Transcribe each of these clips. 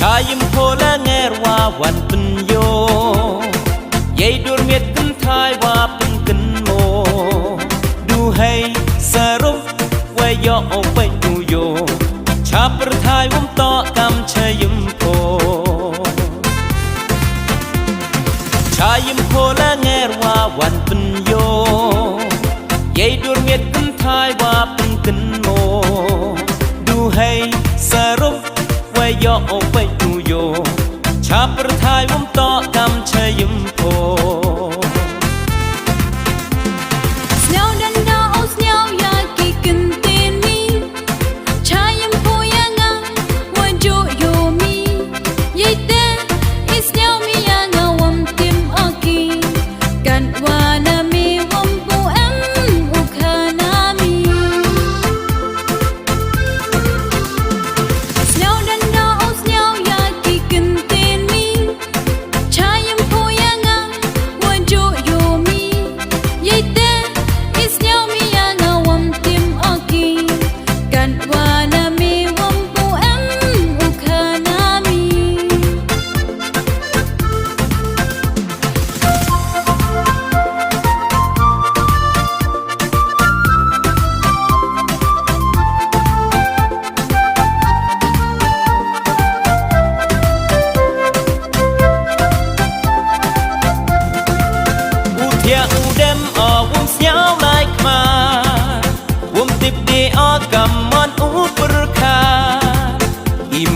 Chayim pola ngerwa wan penyo Yei dur miet ken thai wa pen ken mo Du hay sarum wa yo pe tu yo Cha per thai wum to kam chayim po Chayim pola ngerwa wan penyo Yei dur miet ken thai wa pen ken mo Du hay sarum yoไปดูโยชาประทายวุ้มต่อกำชยิมโพ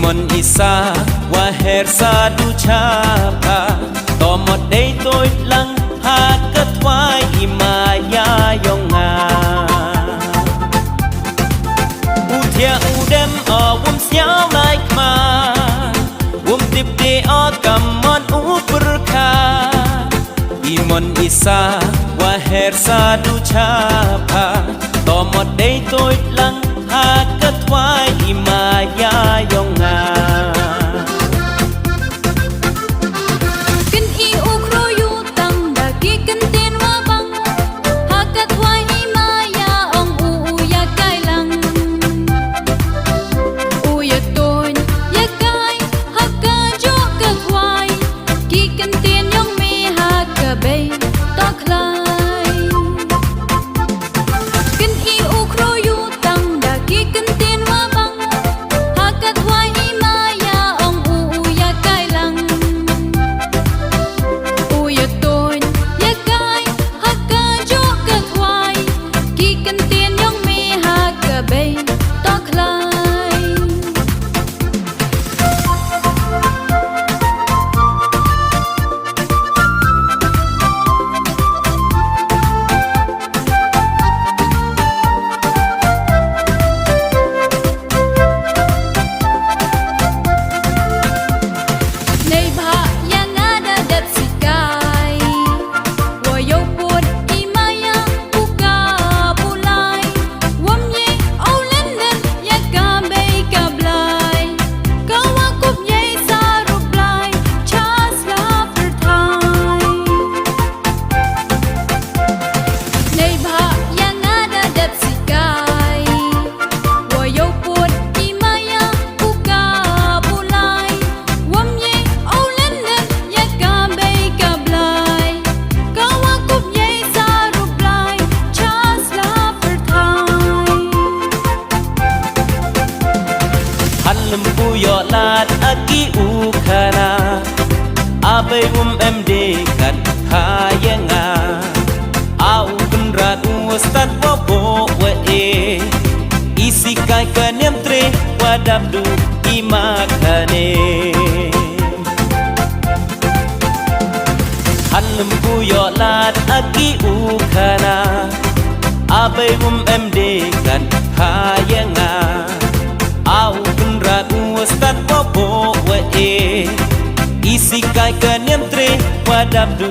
Mon isa wa her sa du chapa to một day tôi lăng ha cất thoái imaya yonga u thia u dem o wum xiao lai ma wum tip de o kam mon u perka imon isa wa her sa du chapa to một day tôi lăng ha cất thoái imaya yonga Yo lat aki ukana abai em de kan hayenga au kunrat ustad bobo we isi kai kanem tre wadab du imakane hanum ku yo lat aki ukana abai em de kan hayenga au kunrat ustad bobo we isi kai kanem tre wadab du